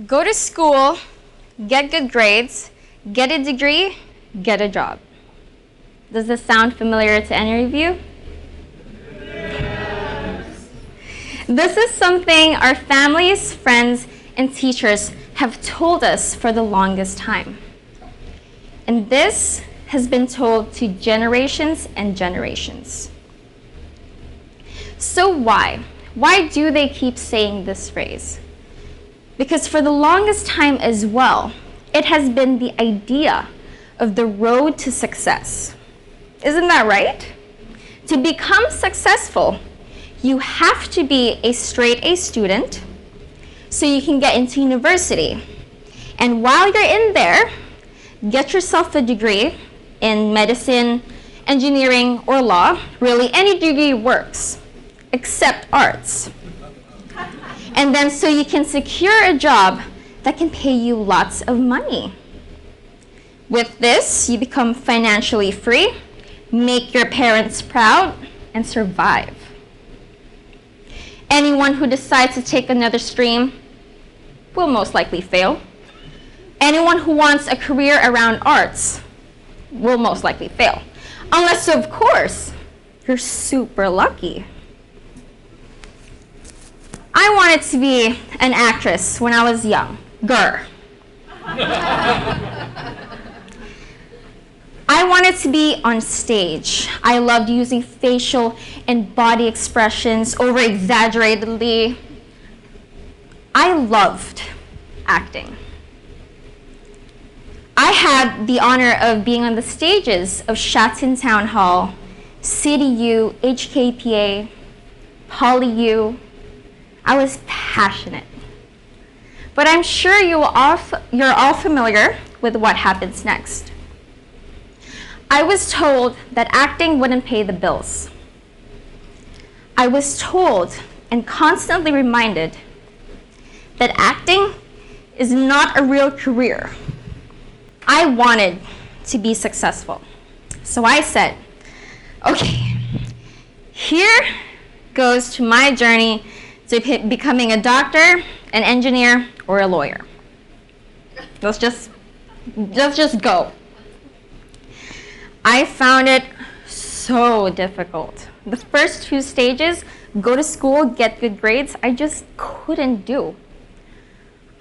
Go to school, get good grades, get a degree, get a job. Does this sound familiar to any of you? This is something our families, friends, and teachers have told us for the longest time. And this has been told to generations and generations. So why? Why do they keep saying this phrase? Because for the longest time as well, it has been the idea of the road to success. Isn't that right? To become successful, you have to be a straight A student so you can get into university. And while you're in there, get yourself a degree in medicine, engineering, or law. Really, any degree works, except arts. And then so you can secure a job that can pay you lots of money. With this, you become financially free, make your parents proud, and survive. Anyone who decides to take another stream will most likely fail. Anyone who wants a career around arts will most likely fail. Unless, of course, you're super lucky. I wanted to be an actress when I was young. Grr. I wanted to be on stage. I loved using facial and body expressions over-exaggeratedly. I loved acting. I had the honor of being on the stages of Shatton Town Hall, CityU, HKPA, PolyU. I was passionate. But I'm sure you're all familiar with what happens next. I was told that acting wouldn't pay the bills. I was told and constantly reminded that acting is not a real career. I wanted to be successful. So I said, okay, here goes to my journey to becoming a doctor, an engineer, or a lawyer. Let's just go. I found it so difficult. The first two stages, go to school, get good grades, I just couldn't do.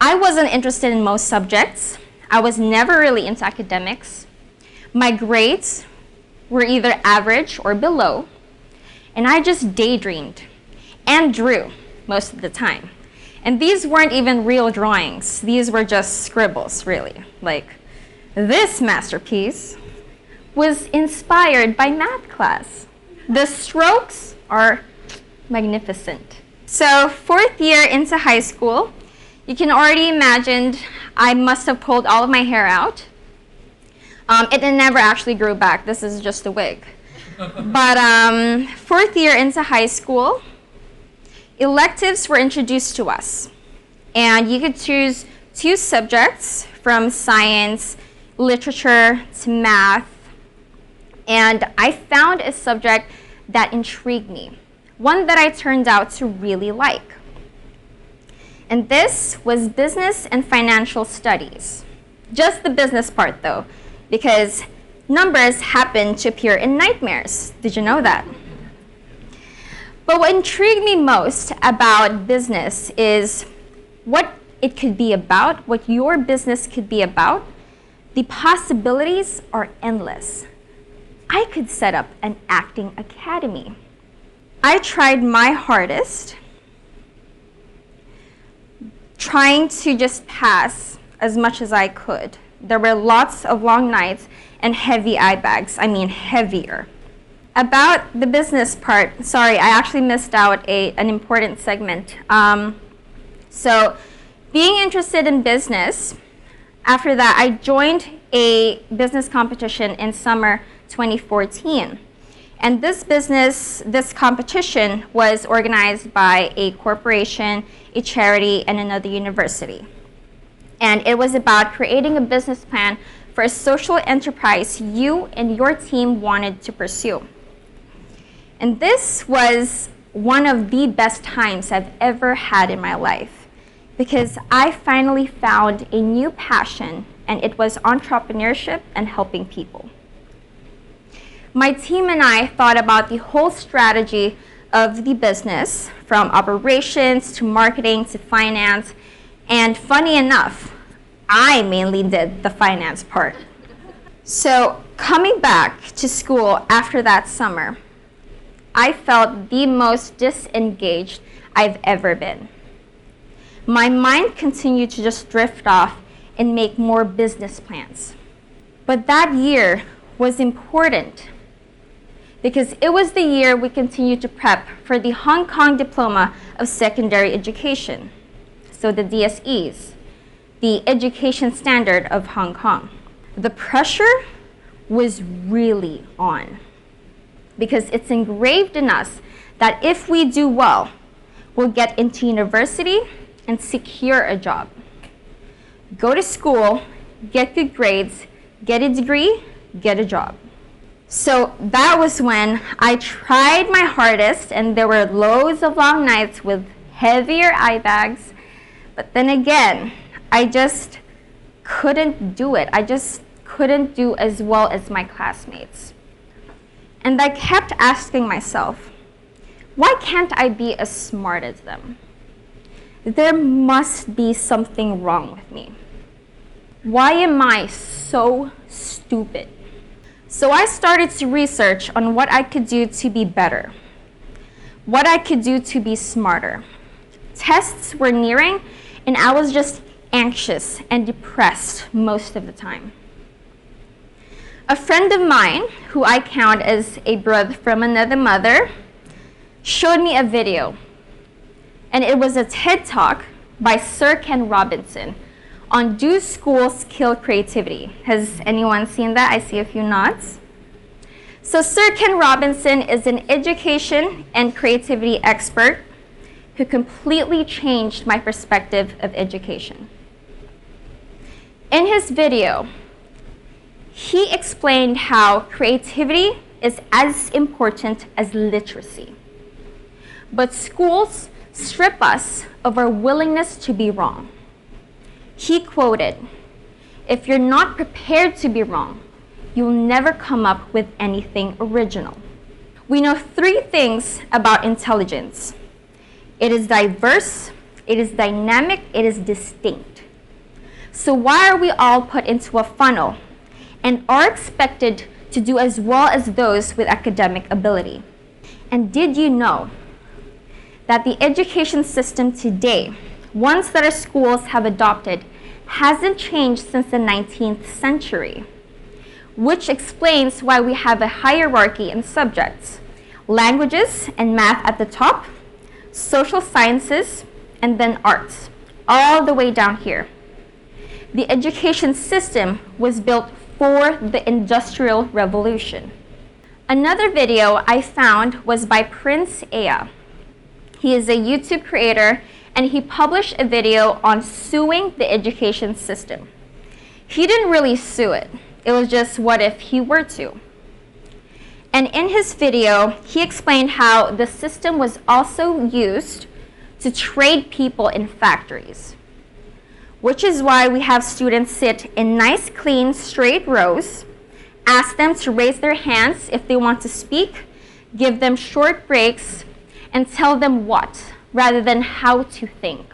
I wasn't interested in most subjects. I was never really into academics. My grades were either average or below, and I just daydreamed and drew most of the time. And these weren't even real drawings. These were just scribbles, really. Like, this masterpiece was inspired by math class. The strokes are magnificent. So 4th year into high school, you can already imagine I must have pulled all of my hair out. It never actually grew back. This is just a wig. But 4th year into high school, electives were introduced to us. And you could choose 2 subjects from science, literature, to math. And I found a subject that intrigued me, one that I turned out to really like. And this was business and financial studies. Just the business part though, because numbers happen to appear in nightmares. Did you know that? But what intrigued me most about business is what it could be about, what your business could be about. The possibilities are endless. I could set up an acting academy. I tried my hardest, trying to just pass as much as I could. There were lots of long nights and heavy eye bags, I mean heavier. About the business part, sorry, I actually missed out an important segment. So being interested in business, after that I joined a business competition in summer 2014. And this competition was organized by a corporation, a charity, and another university. And it was about creating a business plan for a social enterprise you and your team wanted to pursue. And this was one of the best times I've ever had in my life. because I finally found a new passion, and it was entrepreneurship and helping people. My team and I thought about the whole strategy of the business, from operations to marketing to finance, and funny enough, I mainly did the finance part. So coming back to school after that summer, I felt the most disengaged I've ever been. My mind continued to just drift off and make more business plans. But that year was important because it was the year we continued to prep for the Hong Kong Diploma of Secondary Education, so the DSEs, the education standard of Hong Kong. The pressure was really on because it's engraved in us that if we do well, we'll get into university and secure a job. Go to school, get good grades, get a degree, get a job. So that was when I tried my hardest, and there were loads of long nights with heavier eye bags. But then again, I just couldn't do it. I just couldn't do as well as my classmates. And I kept asking myself, why can't I be as smart as them? There must be something wrong with me. Why am I so stupid? So I started to research on what I could do to be better, what I could do to be smarter. Tests were nearing, and I was just anxious and depressed most of the time. A friend of mine, who I count as a brother from another mother, showed me a video. And it was a TED Talk by Sir Ken Robinson on Do Schools Kill Creativity? Has anyone seen that? I see a few nods. So Sir Ken Robinson is an education and creativity expert who completely changed my perspective of education. In his video, he explained how creativity is as important as literacy. But schools strip us of our willingness to be wrong. He quoted, "If you're not prepared to be wrong, you'll never come up with anything original." We know three things about intelligence. It is diverse, it is dynamic, it is distinct. So why are we all put into a funnel and are expected to do as well as those with academic ability? And did you know that the education system today, ones that our schools have adopted, hasn't changed since the 19th century, which explains why we have a hierarchy in subjects, languages and math at the top, social sciences, and then arts, all the way down here. The education system was built for the Industrial Revolution. Another video I found was by Prince Aya. He is a YouTube creator, and he published a video on suing the education system. He didn't really sue it. It was just what if he were to. And in his video, he explained how the system was also used to trade people in factories, which is why we have students sit in nice, clean, straight rows, ask them to raise their hands if they want to speak, give them short breaks, and tell them what, rather than how to think.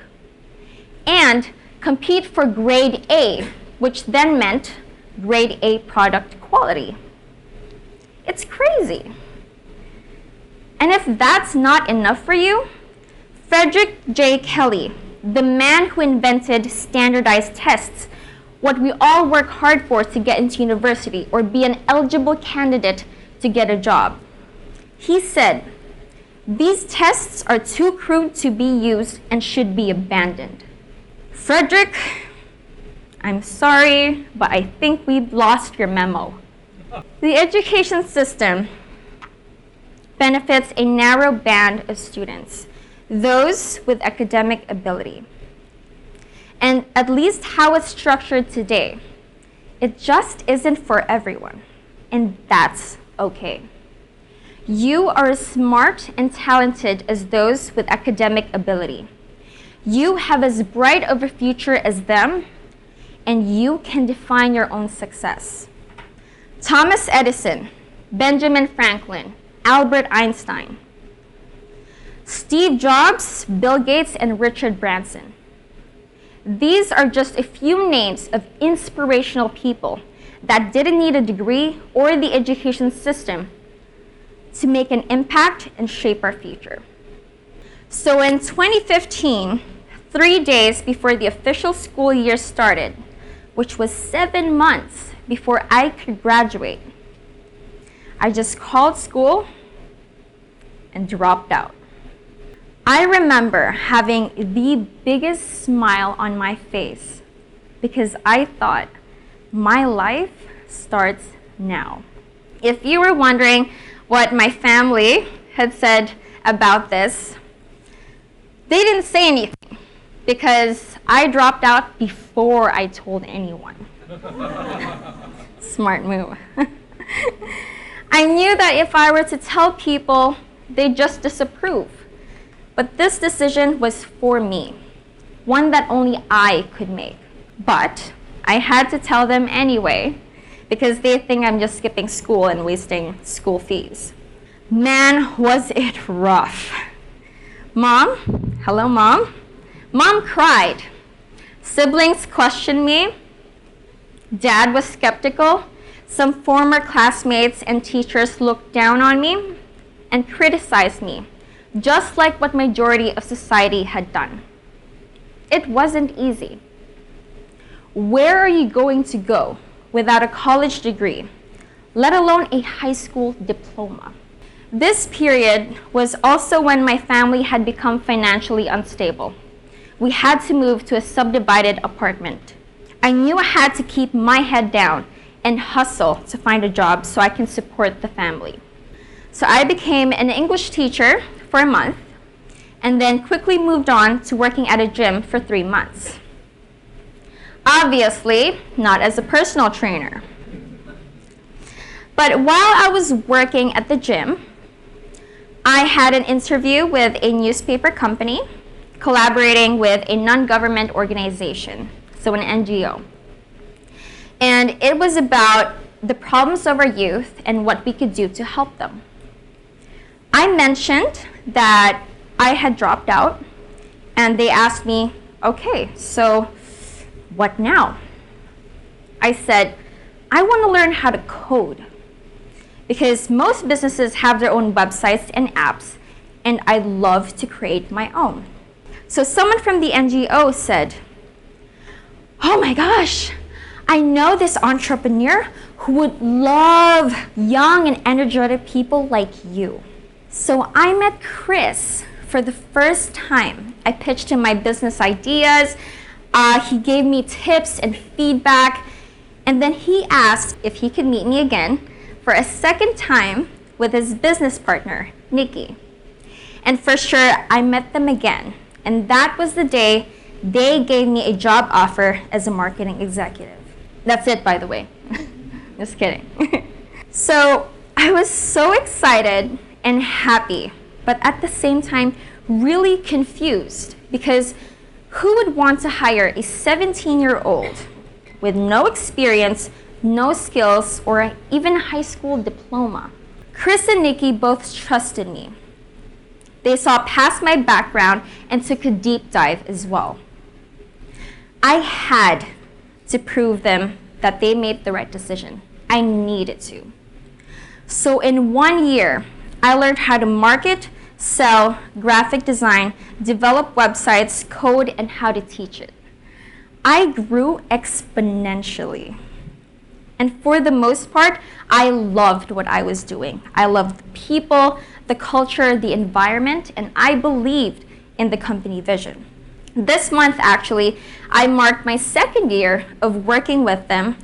And compete for grade A, which then meant grade A product quality. It's crazy. And if that's not enough for you, Frederick J. Kelly, the man who invented standardized tests, what we all work hard for to get into university or be an eligible candidate to get a job, he said, "These tests are too crude to be used and should be abandoned." Frederick, I'm sorry, but I think we've lost your memo. The education system benefits a narrow band of students, those with academic ability. And at least how it's structured today, it just isn't for everyone, and that's okay. You are as smart and talented as those with academic ability. You have as bright of a future as them, and you can define your own success. Thomas Edison, Benjamin Franklin, Albert Einstein, Steve Jobs, Bill Gates, and Richard Branson. These are just a few names of inspirational people that didn't need a degree or the education system to make an impact and shape our future. So in 2015, 3 days before the official school year started, which was 7 months before I could graduate, I just called school and dropped out. I remember having the biggest smile on my face because I thought, my life starts now. If you were wondering what my family had said about this, they didn't say anything because I dropped out before I told anyone. Smart move. I knew that if I were to tell people, they'd just disapprove. But this decision was for me, one that only I could make. But I had to tell them anyway, because they think I'm just skipping school and wasting school fees. Man, was it rough. Mom, hello Mom. Mom cried. Siblings questioned me. Dad was skeptical. Some former classmates and teachers looked down on me and criticized me, just like what majority of society had done. It wasn't easy. Where are you going to go without a college degree, let alone a high school diploma? This period was also when my family had become financially unstable. We had to move to a subdivided apartment. I knew I had to keep my head down and hustle to find a job so I can support the family. So I became an English teacher for a month and then quickly moved on to working at a gym for 3 months. Obviously, not as a personal trainer. But while I was working at the gym, I had an interview with a newspaper company collaborating with a non-government organization, so an NGO. And it was about the problems of our youth and what we could do to help them. I mentioned that I had dropped out, and they asked me, okay, so what now? I said, I want to learn how to code because most businesses have their own websites and apps, and I love to create my own. So someone from the NGO said, oh my gosh, I know this entrepreneur who would love young and energetic people like you. So I met Chris for the first time. I pitched him my business ideas. He gave me tips and feedback. And then he asked if he could meet me again for a second time with his business partner, Nikki. And for sure, I met them again. And that was the day they gave me a job offer as a marketing executive. That's it, by the way. Just kidding. So I was so excited and happy, but at the same time, really confused because who would want to hire a 17-year-old with no experience, no skills, or even a high school diploma? Chris and Nikki both trusted me. They saw past my background and took a deep dive as well. I had to prove them that they made the right decision. I needed to. So in 1 year, I learned how to market, sell, graphic design, develop websites, code, and how to teach it. I grew exponentially. And for the most part, I loved what I was doing. I loved the people, the culture, the environment, and I believed in the company vision. This month, actually, I marked my 2nd year of working with them,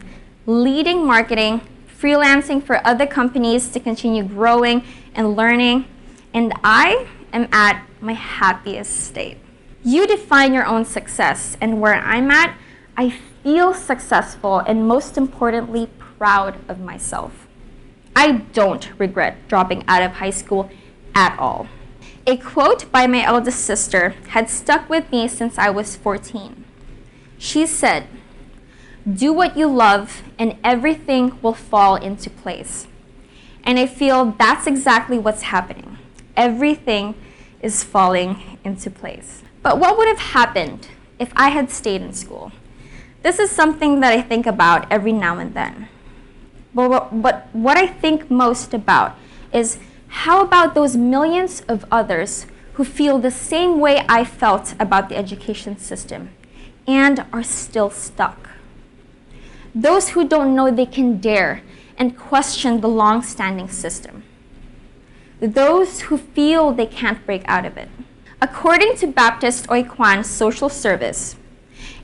leading marketing, freelancing for other companies to continue growing and learning, and I am at my happiest state. You define your own success, and where I'm at, I feel successful and most importantly, proud of myself. I don't regret dropping out of high school at all. A quote by my eldest sister had stuck with me since I was 14. She said, "Do what you love and everything will fall into place." And I feel that's exactly what's happening. Everything is falling into place. But what would have happened if I had stayed in school? This is something that I think about every now and then. But what I think most about is, how about those millions of others who feel the same way I felt about the education system and are still stuck? Those who don't know they can dare and question the long-standing system. Those who feel they can't break out of it. According to Baptist Oikwan's social service,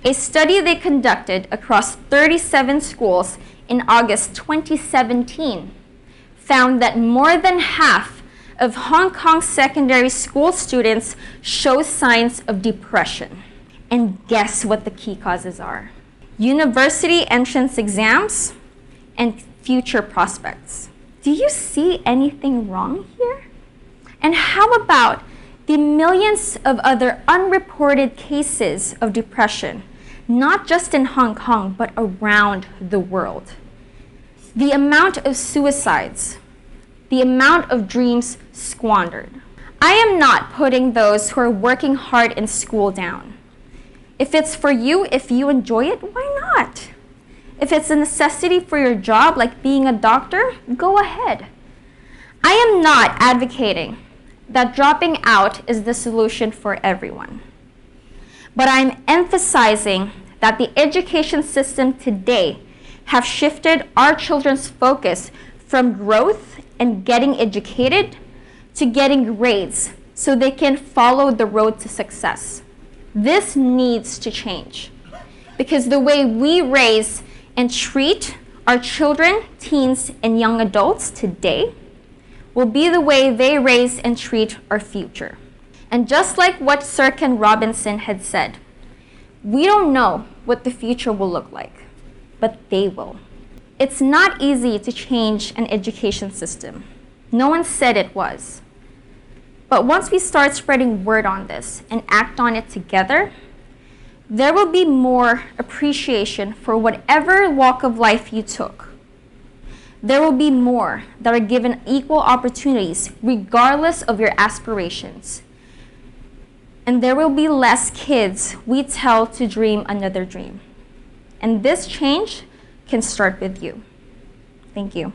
a study they conducted across 37 schools in August 2017 found that more than half of Hong Kong secondary school students show signs of depression. And guess what the key causes are? University entrance exams and future prospects. Do you see anything wrong here? And how about the millions of other unreported cases of depression, not just in Hong Kong, but around the world? The amount of suicides, the amount of dreams squandered. I am not putting those who are working hard in school down. If it's for you, if you enjoy it, why not? If it's a necessity for your job, like being a doctor, go ahead. I am not advocating that dropping out is the solution for everyone. But I'm emphasizing that the education system today have shifted our children's focus from growth and getting educated to getting grades so they can follow the road to success. This needs to change because the way we raise and treat our children, teens, and young adults today will be the way they raise and treat our future. And just like what Sir Ken Robinson had said, we don't know what the future will look like, but they will. It's not easy to change an education system. No one said it was. But once we start spreading word on this and act on it together, there will be more appreciation for whatever walk of life you took. There will be more that are given equal opportunities regardless of your aspirations. And there will be less kids we tell to dream another dream. And this change can start with you. Thank you.